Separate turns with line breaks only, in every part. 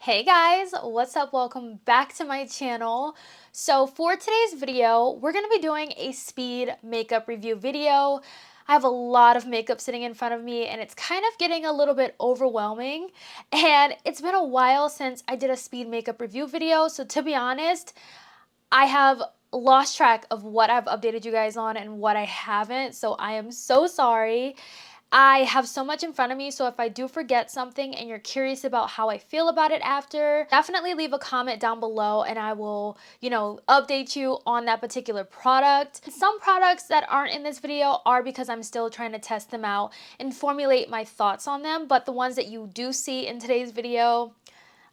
Hey guys, what's up? Welcome back to my channel. So for today's video, we're going to be doing a speed makeup review video. I have a lot of makeup sitting in front of me and it's kind of getting a little bit overwhelming, and it's been a while since I did a speed makeup review video, so to be honest, I have lost track of what I've updated you guys on and what I haven't, so I am so sorry. I have so much in front of me, so if I do forget something and you're curious about how I feel about it after, definitely leave a comment down below and I will, update you on that particular product. Some products that aren't in this video are because I'm still trying to test them out and formulate my thoughts on them, but the ones that you do see in today's video,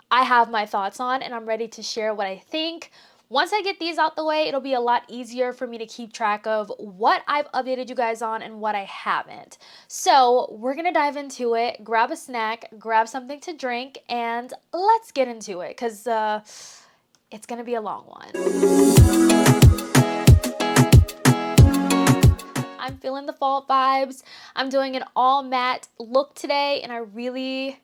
I have my thoughts on and I'm ready to share what I think. Once I get these out the way, it'll be a lot easier for me to keep track of what I've updated you guys on and what I haven't. So we're gonna dive into it, grab a snack, grab something to drink, and let's get into it because it's gonna be a long one. I'm feeling the fall vibes. I'm doing an all matte look today and I really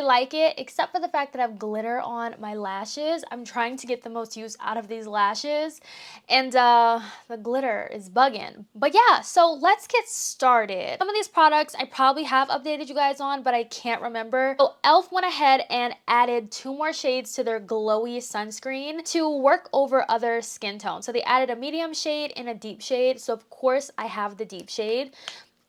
like it, except for the fact that I have glitter on my lashes. I'm trying to get the most use out of these lashes, and the glitter is bugging. But yeah, so let's get started. Some of these products I probably have updated you guys on, but I can't remember. So e.l.f. went ahead and added 2 more shades to their glowy sunscreen to work over other skin tones. So they added a medium shade and a deep shade. So of course I have the deep shade.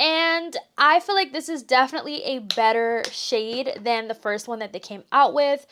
And I feel like this is definitely a better shade than the first one that they came out with.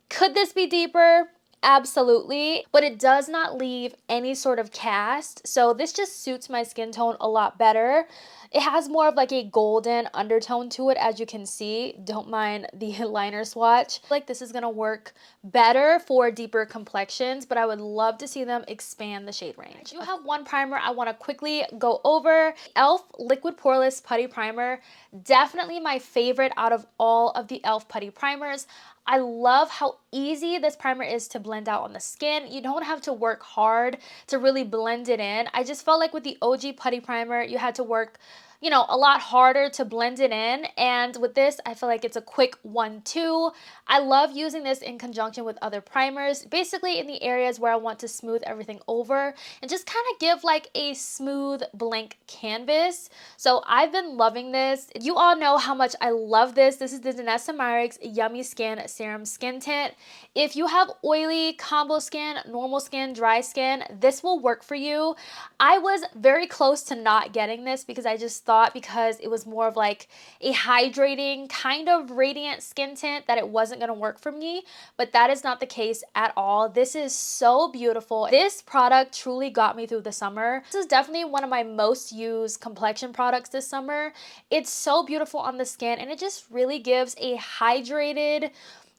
Could this be deeper? Absolutely, but it does not leave any sort of cast, so this just suits my skin tone a lot better. It has more of like a golden undertone to it, as you can see. Don't mind the liner swatch. Like this is gonna work better for deeper complexions, but I would love to see them expand the shade range. I do have one primer I want to quickly go over. e.l.f. Liquid Poreless Putty Primer. Definitely my favorite out of all of the e.l.f. putty primers. I love how easy this primer is to blend out on the skin. You don't have to work hard to really blend it in. I just felt like with the OG putty primer, you had to work, a lot harder to blend it in. And with this, I feel like it's a quick 1-2. I love using this in conjunction with other primers, basically in the areas where I want to smooth everything over and just kind of give like a smooth blank canvas. So I've been loving this. You all know how much I love this. This is the Danessa Myricks Yummy Skin Serum Skin Tint. If you have oily, combo skin, normal skin, dry skin, this will work for you. I was very close to not getting this because I just thought because it was more of like a hydrating kind of radiant skin tint that it wasn't going to work for me, but that is not the case at all. This is so beautiful. This product truly got me through the summer. This is definitely one of my most used complexion products this summer. It's so beautiful on the skin and it just really gives a hydrated,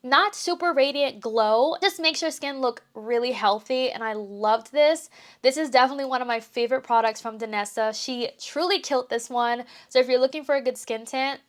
not super radiant glow. Just makes your skin look really healthy, and I loved this. This is definitely one of my favorite products from Danessa. She truly killed this one. So if you're looking for a good skin tint,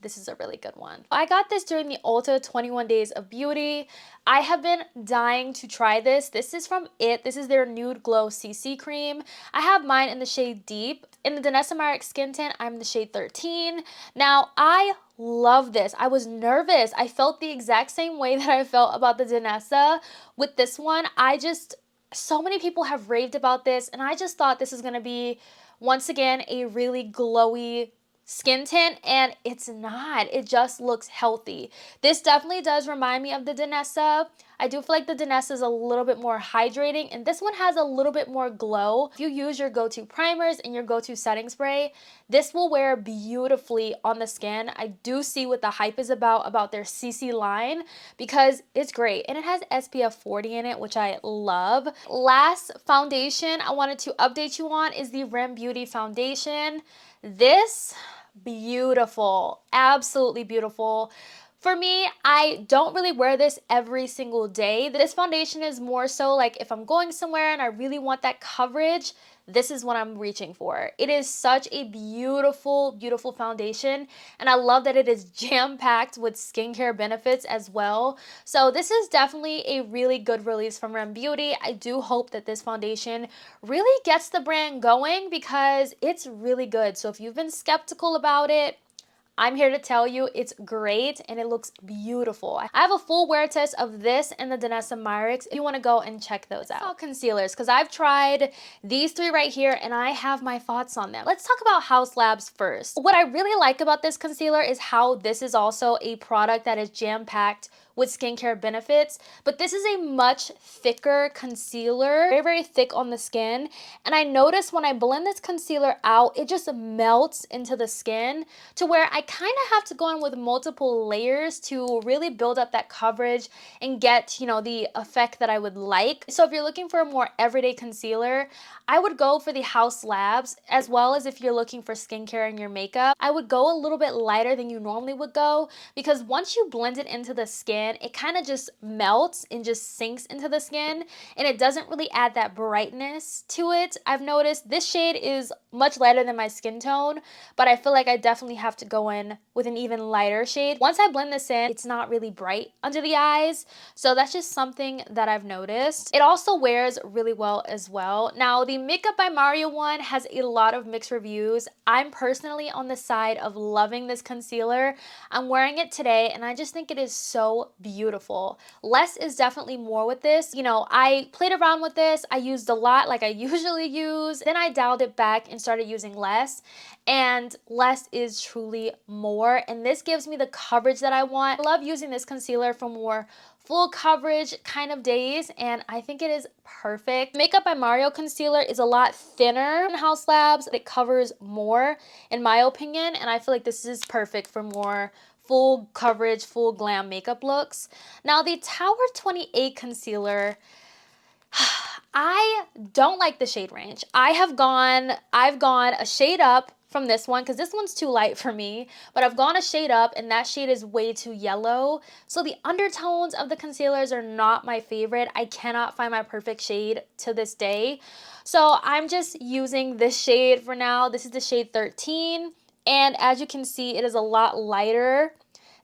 this is a really good one. I got this during the Ulta 21 Days of Beauty. I have been dying to try this. This is from IT. This is their Nude Glow CC Cream. I have mine in the shade Deep. In the Danessa Myricks Skin Tint, I'm the shade 13. Now, I love this. I was nervous. I felt the exact same way that I felt about the Danessa with this one. So many people have raved about this, and I just thought this is going to be, once again, a really glowy skin tint, and it's not. It just looks healthy. This definitely does remind me of the Danessa. I do feel like the Danessa is a little bit more hydrating, and this one has a little bit more glow. If you use your go-to primers and your go-to setting spray, this will wear beautifully on the skin. I do see what the hype is about their CC line, because it's great, and it has SPF 40 in it, which I love. Last foundation I wanted to update you on is the Rem Beauty foundation. This, beautiful, absolutely beautiful. For me, I don't really wear this every single day. This foundation is more so like if I'm going somewhere and I really want that coverage, this is what I'm reaching for. It is such a beautiful, beautiful foundation, and I love that it is jam-packed with skincare benefits as well. So this is definitely a really good release from Rem Beauty. I do hope that this foundation really gets the brand going because it's really good. So if you've been skeptical about it, I'm here to tell you it's great and it looks beautiful. I have a full wear test of this and the Danessa myricks if you want to go and check those out. All concealers, because I've tried these three right here and I have my thoughts on them. Let's talk about Haus Labs first. What I really like about this concealer is how this is also a product that is jam-packed with skincare benefits, but this is a much thicker concealer, very, very thick on the skin. And I notice when I blend this concealer out, it just melts into the skin to where I kind of have to go in with multiple layers to really build up that coverage and get, you know, the effect that I would like. So if you're looking for a more everyday concealer, I would go for the Haus Labs, as well as if you're looking for skincare in your makeup, I would go a little bit lighter than you normally would go, because once you blend it into the skin, it kind of just melts and just sinks into the skin, and it doesn't really add that brightness to it. I've noticed this shade is much lighter than my skin tone, but I feel like I definitely have to go in with an even lighter shade. Once I blend this in, it's not really bright under the eyes, so that's just something that I've noticed. It also wears really well as well. Now, the Makeup by Mario one has a lot of mixed reviews. I'm personally on the side of loving this concealer. I'm wearing it today, and I just think it is so beautiful. Less is definitely more with this. You know, I played around with this. I used a lot like I usually use. Then I dialed it back and started using less. And less is truly more. And this gives me the coverage that I want. I love using this concealer for more full coverage kind of days, and I think it is perfect. Makeup by Mario concealer is a lot thinner than Haus Labs. It covers more in my opinion, and I feel like this is perfect for more full coverage, full glam makeup looks. Now the Tower 28 concealer, I don't like the shade range. I've gone a shade up from this one because this one's too light for me, but I've gone a shade up and that shade is way too yellow. So the undertones of the concealers are not my favorite. I cannot find my perfect shade to this day. So I'm just using this shade for now. This is the shade 13. And as you can see, it is a lot lighter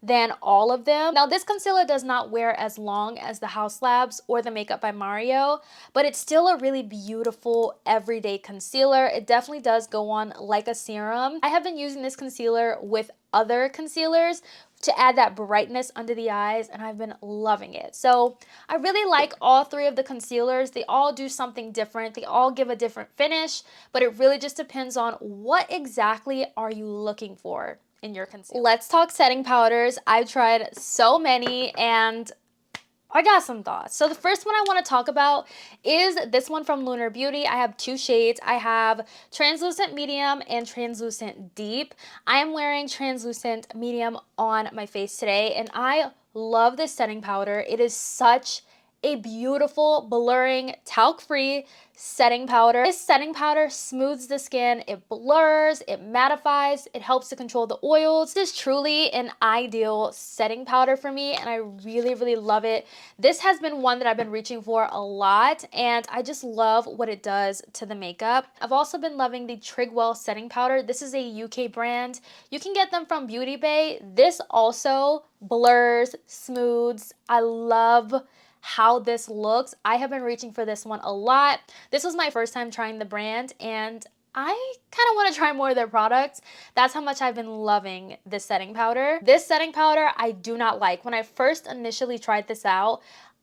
than all of them. Now this concealer does not wear as long as the Haus Labs or the Makeup by Mario, but it's still a really beautiful everyday concealer. It definitely does go on like a serum. I have been using this concealer with other concealers to add that brightness under the eyes, and I've been loving it. So I really like all three of the concealers. They all do something different. They all give a different finish, but it really just depends on what exactly are you looking for in your concealer. Let's talk setting powders. I've tried so many and I got some thoughts. So the first one I want to talk about is this one from Lunar Beauty. I have two shades. I have translucent medium and translucent deep. I am wearing translucent medium on my face today, and I love this setting powder. It is such a beautiful, blurring, talc-free setting powder. This setting powder smooths the skin, it blurs, it mattifies, it helps to control the oils. This is truly an ideal setting powder for me, and I really, really love it. This has been one that I've been reaching for a lot, and I just love what it does to the makeup. I've also been loving the Trigwell setting powder. This is a UK brand. You can get them from Beauty Bay. This also blurs, smooths. I love how this looks. I have been reaching for this one a lot. This was my first time trying the brand, and I kind of want to try more of their products. That's how much I've been loving this setting powder. This setting powder I do not like. When I first initially tried this out,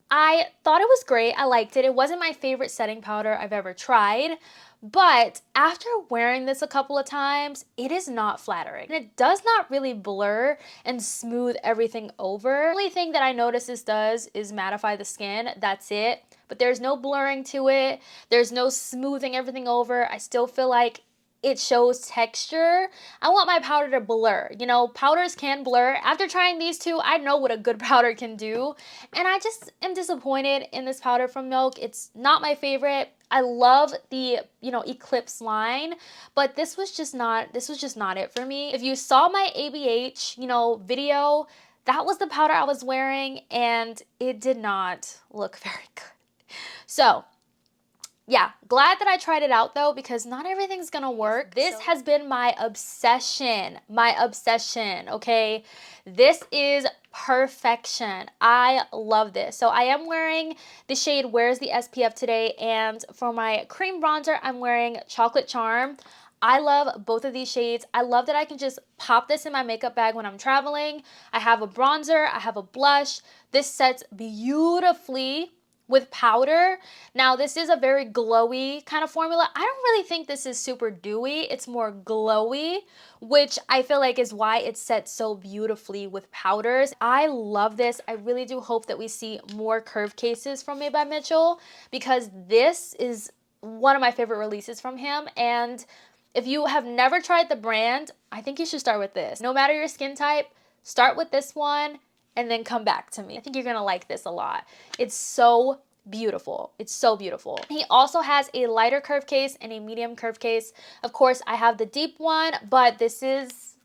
I thought it was great. I liked it. It wasn't my favorite setting powder I've ever tried, but after wearing this a couple of times, it is not flattering. And it does not really blur and smooth everything over. The only thing that I notice this does is mattify the skin. That's it. But there's no blurring to it. There's no smoothing everything over. I still feel like it shows texture. I want my powder to blur. You know, powders can blur. After trying these two, I know what a good powder can do. And I just am disappointed in this powder from Milk. It's not my favorite. I love the, you know, Eclipse line, but this was just not it for me. If you saw my ABH, you know, video, that was the powder I was wearing, and it did not look very good. So yeah, glad that I tried it out though, because not everything's gonna work. This has been my obsession, okay? This is perfection. I love this. So I am wearing the shade Where's the SPF today, and for my cream bronzer, I'm wearing Chocolate Charm. I love both of these shades. I love that I can just pop this in my makeup bag when I'm traveling. I have a bronzer, I have a blush. This sets beautifully with powder. Now, this is a very glowy kind of formula. I don't really think this is super dewy. It's more glowy, which I feel like is why it sets so beautifully with powders. I love this. I really do hope that we see more curve cases from Made by Mitchell, because this is one of my favorite releases from him. And if you have never tried the brand, I think you should start with this. No matter your skin type, start with this one and then come back to me. I think you're gonna like this a lot. It's so beautiful. It's so beautiful. He also has a lighter curve case and a medium curve case. Of course, I have the deep one, but this is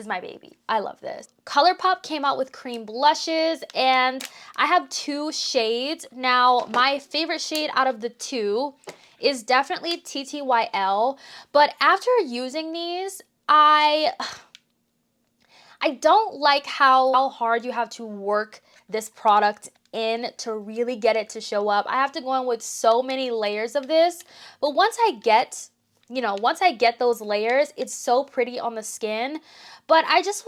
my baby. I love this. ColourPop came out with cream blushes, and I have 2 shades. Now, my favorite shade out of the 2 is definitely ttyl, but after using these, I don't like how hard you have to work this product in to really get it to show up. I have to go in with so many layers of this, but once I get those layers, it's so pretty on the skin. But I just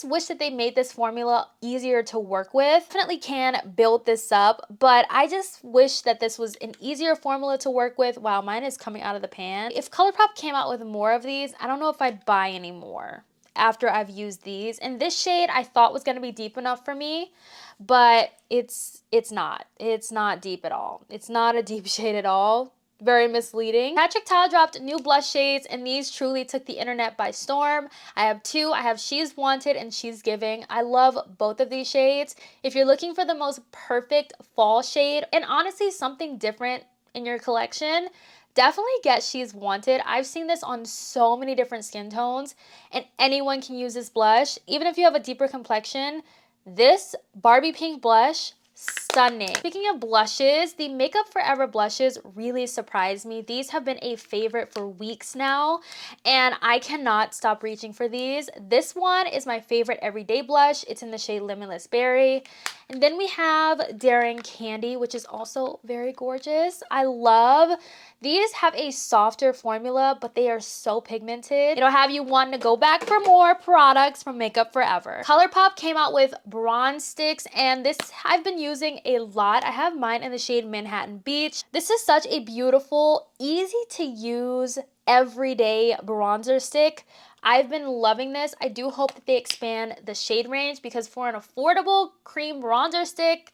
wish that they made this formula easier to work with. Definitely can build this up, but I just wish that this was an easier formula to work with. Wow, mine is coming out of the pan. If ColourPop came out with more of these, I don't know if I'd buy any more after I've used these. And this shade I thought was going to be deep enough for me, but it's not. It's not deep at all. It's not a deep shade at all. Very misleading. Patrick Ta dropped new blush shades, and these truly took the internet by storm. I have 2. I have She's Wanted and She's Giving. I love both of these shades. If you're looking for the most perfect fall shade, and honestly something different in your collection, definitely get She's Wanted. I've seen this on so many different skin tones, and anyone can use this blush. Even if you have a deeper complexion, this Barbie pink blush, stunning. Speaking of blushes, the Makeup Forever blushes really surprised me. These have been a favorite for weeks now, and I cannot stop reaching for these. This one is my favorite everyday blush. It's in the shade Limitless Berry. And then we have Daring Candy, which is also very gorgeous. I love these. Have a softer formula, but they are so pigmented. It'll have you wanting to go back for more products from Makeup Forever. ColourPop came out with bronze sticks, and this I've been using a lot. I have mine in the shade Manhattan Beach. This is such a beautiful, easy to use everyday bronzer stick. I've been loving this. I do hope that they expand the shade range, because for an affordable cream bronzer stick,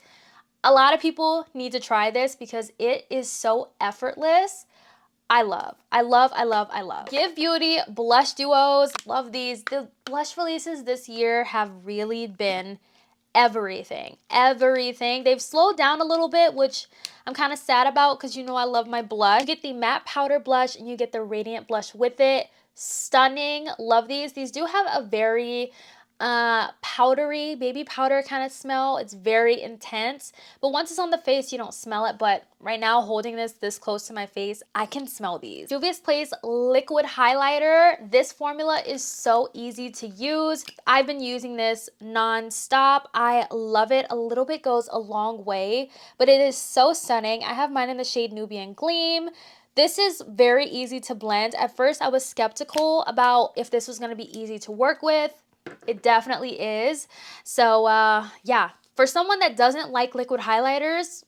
a lot of people need to try this because it is so effortless. I love. Give Beauty blush duos. Love these. The blush releases this year have really been everything. They've slowed down a little bit, which I'm kind of sad about, because you know I love my blush. You get the matte powder blush and you get the radiant blush with it. Stunning. Love these. These do have a very powdery, baby powder kind of smell. It's very intense, but once it's on the face, you don't smell it. But right now, holding this close to my face, I can smell these. Juvia's Place liquid highlighter. This formula is so easy to use. I've been using this non-stop. I love it. A little bit goes a long way, but it is so stunning. I have mine in the shade Nubian Gleam. This is very easy to blend. At first, I was skeptical about if this was going to be easy to work with. It definitely is. So, yeah, for someone that doesn't like liquid highlighters,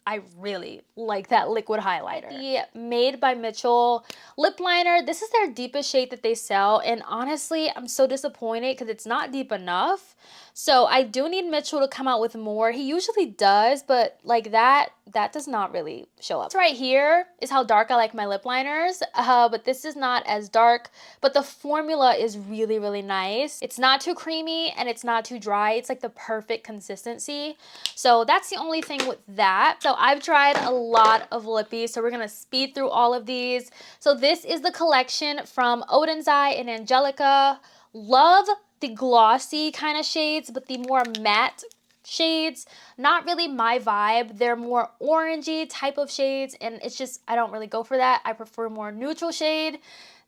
I really like that liquid highlighter. The Made by Mitchell lip liner. This is their deepest shade that they sell, and honestly, I'm so disappointed because it's not deep enough. So I do need Mitchell to come out with more. He usually does, but like that does not really show up. This right here is how dark I like my lip liners, but this is not as dark, but the formula is really, really nice. It's not too creamy and it's not too dry. It's like the perfect consistency. So that's the only thing with that. So I've tried a lot of lippies, so we're gonna speed through all of these. So this is the collection from Oden's Eye and Angelica. Love the glossy kind of shades, but the more matte shades, not really my vibe. They're more orangey type of shades, and it's just, I don't really go for that. I prefer more neutral shade.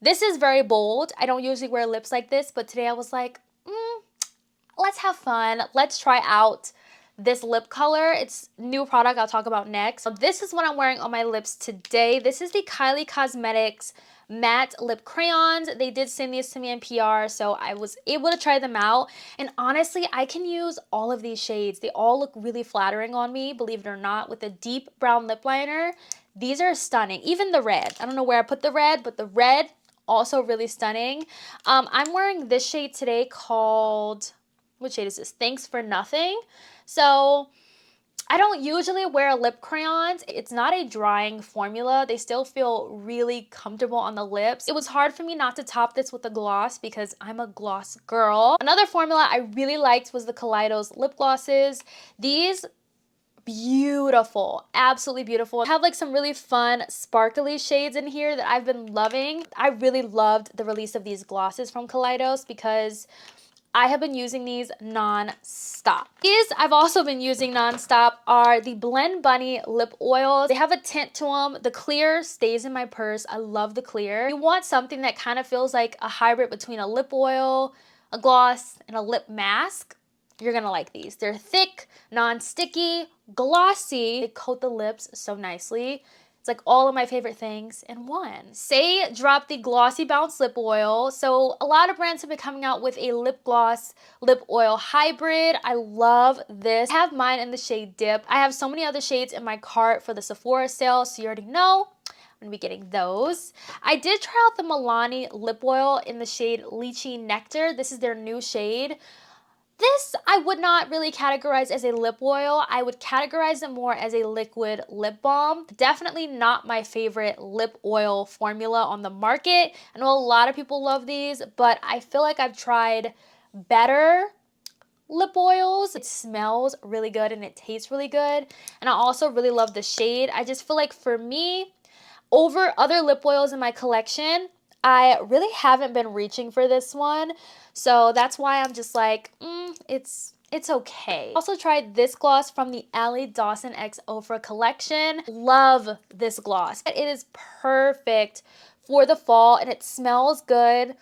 This is very bold. I don't usually wear lips like this, but today I was like, let's have fun. Let's try out this lip color. It's new product I'll talk about next. So this is what I'm wearing on my lips today. This is the Kylie Cosmetics matte lip crayons. They did send these to me in PR, so I was able to try them out. And honestly, I can use all of these shades. They all look really flattering on me, believe it or not, with a deep brown lip liner. These are stunning. Even the red. I don't know where I put the red, but the red, also really stunning. I'm wearing this shade today called, what shade is this? Thanks for Nothing. So I don't usually wear lip crayons. It's not a drying formula. They still feel really comfortable on the lips. It was hard for me not to top this with a gloss because I'm a gloss girl. Another formula I really liked was the Kaleidos lip glosses. These, beautiful, absolutely beautiful. I have like some really fun sparkly shades in here that I've been loving. I really loved the release of these glosses from Kaleidos because I have been using these non-stop. These I've also been using non-stop are the Blend Bunny lip oils. They have a tint to them. The clear stays in my purse. I love the clear. You want something that kind of feels like a hybrid between a lip oil, a gloss, and a lip mask. You're gonna like these. They're thick, non-sticky, glossy. They coat the lips so nicely. It's like all of my favorite things in one. Say dropped the Glossy Bounce Lip Oil. So a lot of brands have been coming out with a lip gloss, lip oil hybrid. I love this. I have mine in the shade Dip. I have so many other shades in my cart for the Sephora sale, so you already know I'm gonna be getting those. I did try out the Milani lip oil in the shade Lychee Nectar. This is their new shade. This I would not really categorize as a lip oil. I would categorize it more as a liquid lip balm. Definitely not my favorite lip oil formula on the market. I know a lot of people love these, but I feel like I've tried better lip oils. It smells really good and it tastes really good. And I also really love the shade. I just feel like for me, over other lip oils in my collection, I really haven't been reaching for this one. So that's why I'm just like, it's okay. Also tried this gloss from the Ally Dawson X Ofra collection. Love this gloss. It is perfect for the fall and it smells good.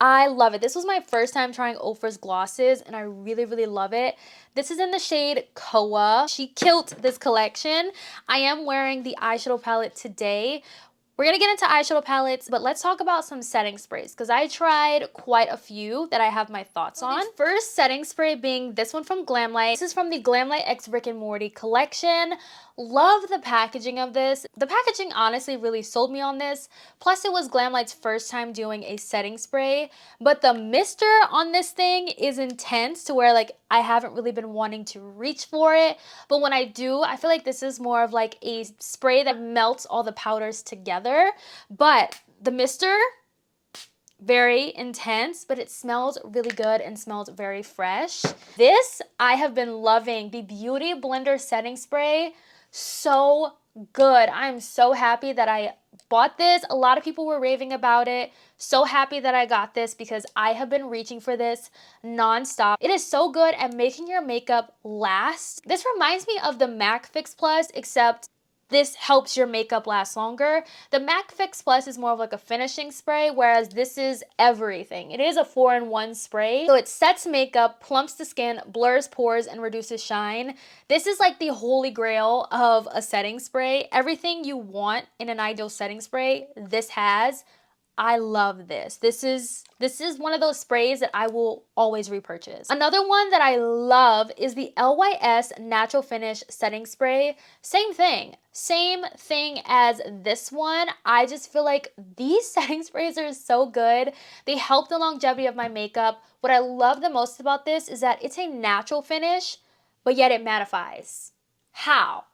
I love it. This was my first time trying Ofra's glosses and I really, really love it. This is in the shade Koa. She killed this collection. I am wearing the eyeshadow palette today. We're going to get into eyeshadow palettes, but let's talk about some setting sprays because I tried quite a few that I have my thoughts on. The first setting spray being this one from Glamlight. This is from the Glamlight X Rick and Morty collection. Love the packaging of this. The packaging honestly really sold me on this. Plus it was Glamlight's first time doing a setting spray, but the mister on this thing is intense to where like I haven't really been wanting to reach for it. But when I do, I feel like this is more of like a spray that melts all the powders together. But the mister, very intense, but it smells really good and smells very fresh. This, I have been loving the Beauty Blender setting spray. So good. I'm so happy that I bought this. A lot of people were raving about it. So happy that I got this because I have been reaching for this nonstop. It is so good at making your makeup last. This reminds me of the MAC Fix Plus, except this helps your makeup last longer. The MAC Fix Plus is more of like a finishing spray, whereas this is everything. It is a 4-in-1 spray. So it sets makeup, plumps the skin, blurs pores, and reduces shine. This is like the holy grail of a setting spray. Everything you want in an ideal setting spray, this has. I love this. This is one of those sprays that I will always repurchase. Another one that I love is the LYS Natural Finish Setting Spray. Same thing as this one. I just feel like these setting sprays are so good. They help the longevity of my makeup. What I love the most about this is that it's a natural finish, but yet it mattifies. How?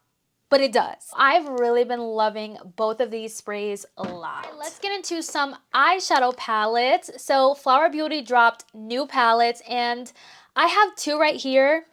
But it does. I've really been loving both of these sprays a lot. Right, let's get into some eyeshadow palettes. So Flower Beauty dropped new palettes and I have two right here.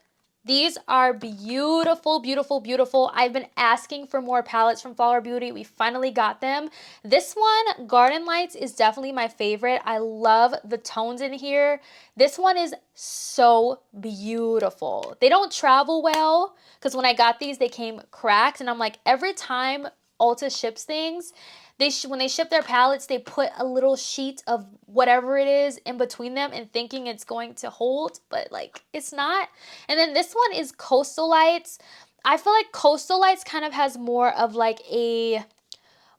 These are beautiful, beautiful, beautiful. I've been asking for more palettes from Flower Beauty. We finally got them. This one, Garden Lights, is definitely my favorite. I love the tones in here. This one is so beautiful. They don't travel well because when I got these, they came cracked. And I'm like, every time Ulta ships things, when they ship their palettes, they put a little sheet of whatever it is in between them and thinking it's going to hold, but like it's not. And then this one is Coastal Lights. I feel like Coastal Lights kind of has more of like a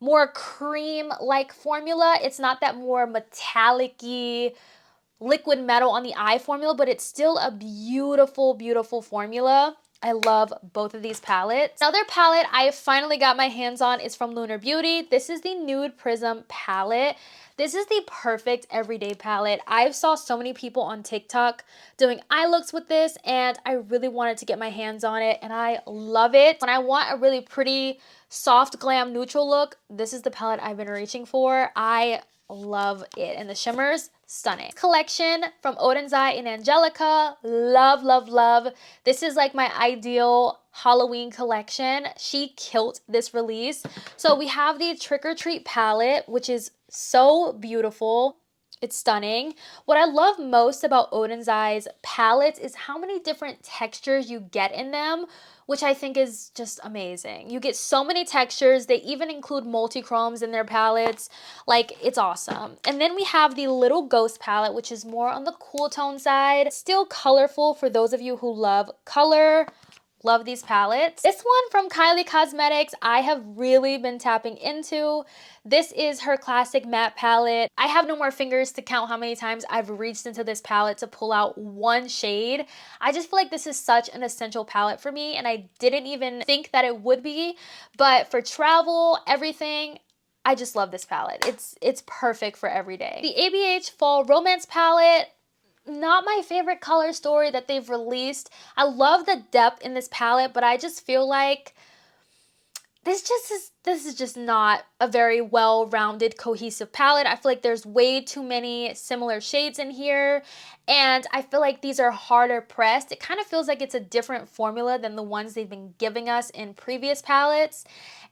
more cream-like formula. It's not that more metallic-y liquid metal on the eye formula, but it's still a beautiful, beautiful formula. I love both of these palettes. Another palette I finally got my hands on is from Lunar Beauty. This is the Nude Prism palette. This is the perfect everyday palette. I've saw so many people on TikTok doing eye looks with this, and I really wanted to get my hands on it, and I love it. When I want a really pretty, soft, glam, neutral look, this is the palette I've been reaching for. I love it, and the shimmers, stunning. Collection from Oden's Eye and Angelica, love, love, love. This is like my ideal Halloween collection. She killed this release. So we have the Trick or Treat palette, which is so beautiful. It's stunning. What I love most about Oden's Eye's palettes is how many different textures you get in them, which I think is just amazing. You get so many textures. They even include multi-chromes in their palettes. Like, it's awesome. And then we have the Little Ghost palette, which is more on the cool tone side. Still colorful for those of you who love color. Love these palettes. This one from Kylie Cosmetics, I have really been tapping into. This is her classic matte palette. I have no more fingers to count how many times I've reached into this palette to pull out one shade. I just feel like this is such an essential palette for me, and I didn't even think that it would be. But for travel, everything, I just love this palette. It's perfect for every day. The ABH Fall Romance palette, not my favorite color story that they've released. I love the depth in this palette, but I just feel like this is just not a very well-rounded, cohesive palette. I feel like there's way too many similar shades in here, and I feel like these are harder pressed. It kind of feels like it's a different formula than the ones they've been giving us in previous palettes,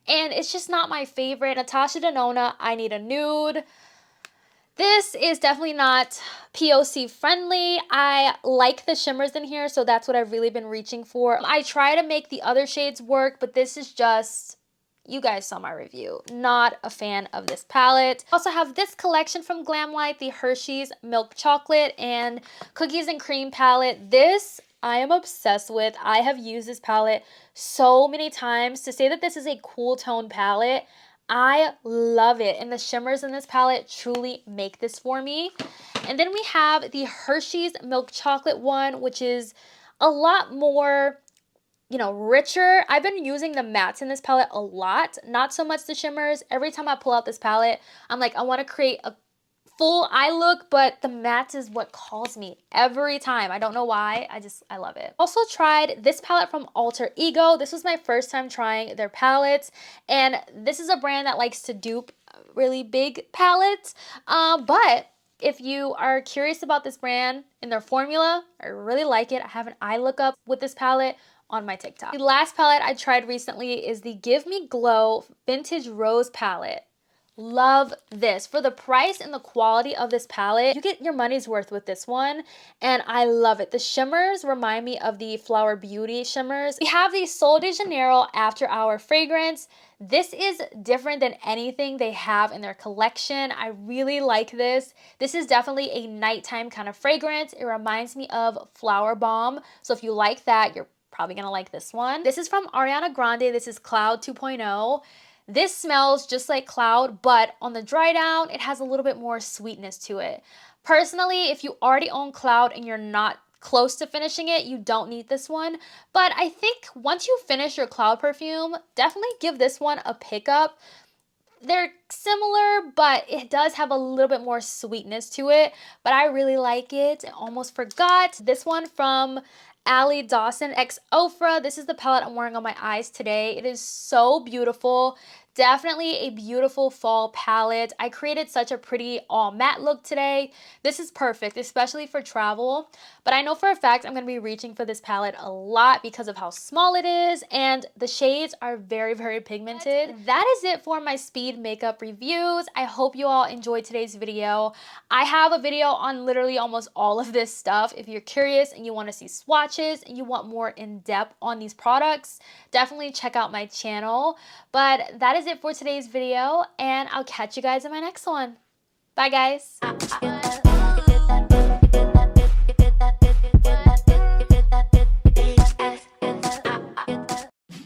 and it's just not my favorite. Natasha Denona, I Need a Nude. This is definitely not POC friendly. I like the shimmers in here, so that's what I've really been reaching for. I try to make the other shades work, but this is just, you guys saw my review. Not a fan of this palette. I also have this collection from Glamlight, the Hershey's Milk Chocolate and Cookies and Cream palette. This I am obsessed with. I have used this palette so many times. To say that this is a cool tone palette, I love it, and the shimmers in this palette truly make this for me. And then we have the Hershey's Milk Chocolate one, which is a lot more, you know, richer. I've been using the mattes in this palette a lot, not so much the shimmers. Every time I pull out this palette, I'm like, I want to create a full eye look, but the matte is what calls me every time. I don't know why. I love it. Also tried this palette from Alter Ego. This was my first time trying their palettes, and this is a brand that likes to dupe really big palettes, but if you are curious about this brand and their formula, I really like it. I have an eye look up with this palette on my TikTok. The last palette I tried recently is the Give Me Glow Vintage Rose palette. Love this. For the price and the quality of this palette, you get your money's worth with this one, and I love it. The shimmers remind me of the Flower Beauty shimmers. We have the Sol de Janeiro After Hour fragrance. This is different than anything they have in their collection. I really like this. This is definitely a nighttime kind of fragrance. It reminds me of Flower Bomb, so if you like that, you're probably gonna like this one. This is from Ariana Grande. This is Cloud 2.0. This smells just like Cloud, but on the dry down, it has a little bit more sweetness to it. Personally, if you already own Cloud and you're not close to finishing it, you don't need this one. But I think once you finish your Cloud perfume, definitely give this one a pickup. They're similar, but it does have a little bit more sweetness to it, but I really like it. I almost forgot this one from Ali Dawson X Ofra. This is the palette I'm wearing on my eyes today. It is so beautiful. Definitely a beautiful fall palette. I created such a pretty all matte look today. This is perfect, especially for travel. But I know for a fact I'm going to be reaching for this palette a lot because of how small it is, and the shades are very, very pigmented. That is it for my speed makeup reviews. I hope you all enjoyed today's video. I have a video on literally almost all of this stuff. If you're curious and you want to see swatches and you want more in depth on these products, definitely check out my channel. But that is is it for today's video, and I'll catch you guys in my next one. Bye, guys.